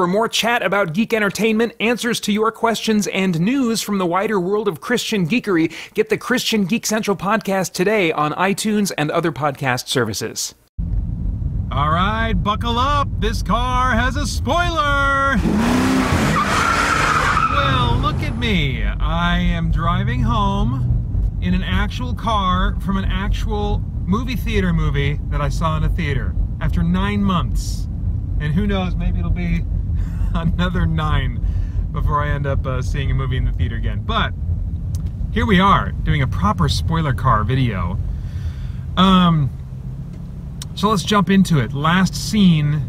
For more chat about geek entertainment, answers to your questions, and news from the wider world of Christian geekery, get the Christian Geek Central podcast today on iTunes and other podcast services. All right, buckle up. This car has a spoiler. Well, look at me. I am driving home in an actual car from an actual movie theater movie that I saw in a theater after 9 months. And who knows, maybe it'll be another 9 before I end up seeing a movie in the theater again. But here we are doing a proper spoiler car video. So let's jump into it. Last scene,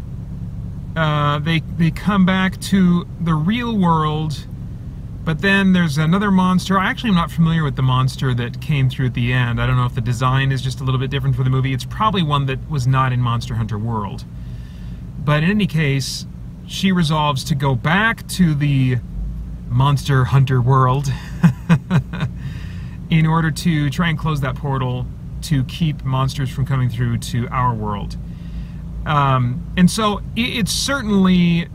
they come back to the real world, but then there's another monster. I actually am not familiar with the monster that came through at the end. I don't know if the design is just a little bit different for the movie. It's probably one that was not in Monster Hunter World. But in any case, she resolves to go back to the Monster Hunter World in order to try and close that portal to keep monsters from coming through to our world. And so it's certainly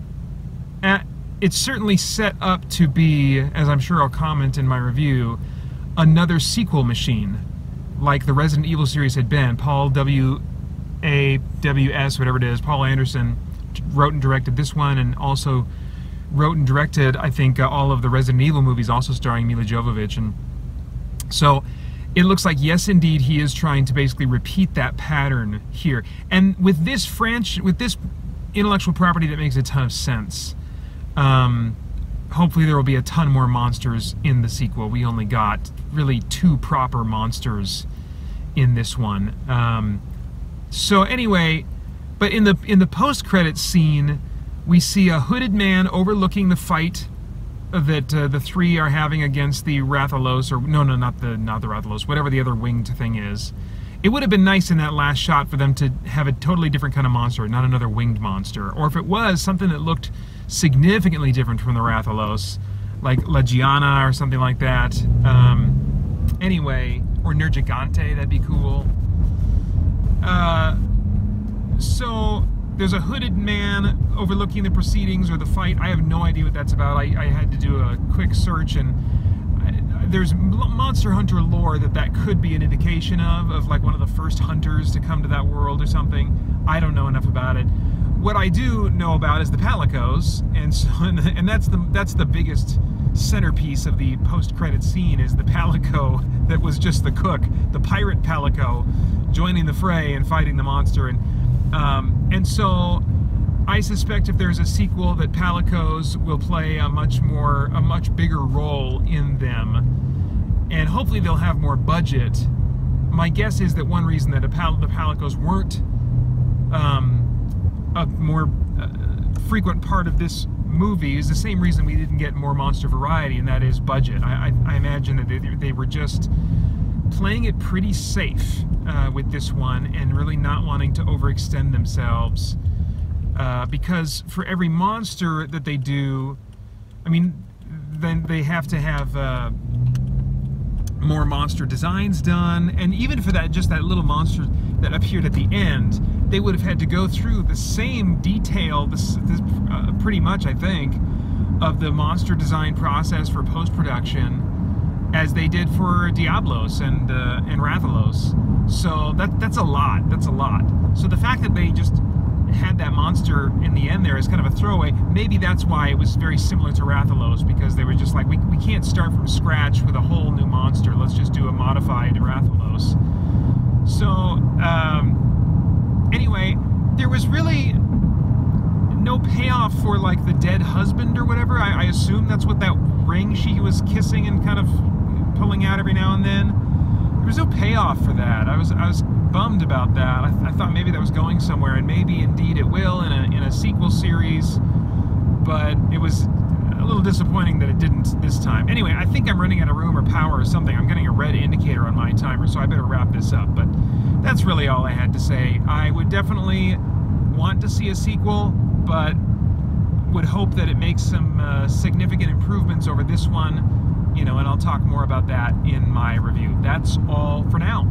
set up to be, as I'm sure I'll comment in my review, another sequel machine, like the Resident Evil series had been. Paul W.A.W.S., whatever it is, Paul Anderson wrote and directed this one, and also wrote and directed, I think, all of the Resident Evil movies, also starring Mila Jovovich. And so it looks like, yes, indeed, he is trying to basically repeat that pattern here. And with this intellectual property, that makes a ton of sense. Hopefully there will be a ton more monsters in the sequel. We only got really 2 proper monsters in this one. So anyway, but in the post-credits scene, we see a hooded man overlooking the fight that the 3 are having against the Rathalos, or no, not the Rathalos, whatever the other winged thing is. It would have been nice in that last shot for them to have a totally different kind of monster, not another winged monster. Or if it was, something that looked significantly different from the Rathalos, like La Giana or something like that. Anyway, or Nergigante, that'd be cool. So there's a hooded man overlooking the proceedings or the fight. I have no idea what that's about. I had to do a quick search, and there's Monster Hunter lore that could be an indication of like one of the first hunters to come to that world or something. I don't know enough about it. What I do know about is the Palicos, and so and that's the biggest centerpiece of the post-credit scene, is the Palico that was just the cook, the pirate Palico, joining the fray and fighting the monster. And so I suspect if there's a sequel, that Palicos will play a much bigger role in them, and hopefully they'll have more budget. My guess is that one reason that the Palicos weren't a more frequent part of this movie is the same reason we didn't get more monster variety, and that is budget. I imagine that they were just playing it pretty safe with this one, and really not wanting to overextend themselves, because for every monster that they do, I mean, then they have to have more monster designs done, and even for just that little monster that appeared at the end, they would have had to go through the same detail, pretty much, I think, of the monster design process for post-production as they did for Diablos and Rathalos. So that's a lot. That's a lot. So the fact that they just had that monster in the end there is kind of a throwaway. Maybe that's why it was very similar to Rathalos, because they were just like, we can't start from scratch with a whole new monster. Let's just do a modified Rathalos. So anyway, there was really no payoff for like the dead husband or whatever. I assume that's what that ring she was kissing and kind of pulling out every now and then. There was no payoff for that. I was bummed about that. I thought maybe that was going somewhere, and maybe indeed it will in a sequel series, but it was a little disappointing that it didn't this time. Anyway, I think I'm running out of room or power or something. I'm getting a red indicator on my timer, so I better wrap this up. But that's really all I had to say. I would definitely want to see a sequel, but would hope that it makes some significant improvements over this one, you know, and I'll talk more about that in my review. That's all for now.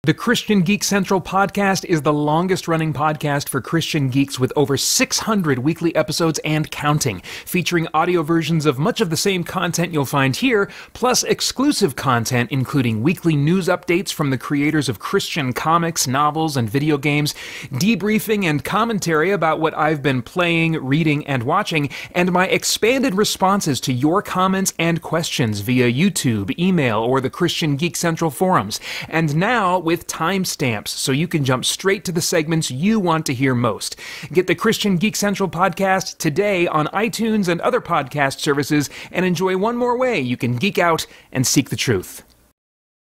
The Christian Geek Central podcast is the longest-running podcast for Christian geeks with over 600 weekly episodes and counting, featuring audio versions of much of the same content you'll find here, plus exclusive content including weekly news updates from the creators of Christian comics, novels, and video games, debriefing and commentary about what I've been playing, reading, and watching, and my expanded responses to your comments and questions via YouTube, email, or the Christian Geek Central forums. And now, with timestamps, so you can jump straight to the segments you want to hear most. Get the Christian Geek Central podcast today on iTunes and other podcast services, and enjoy one more way you can geek out and seek the truth.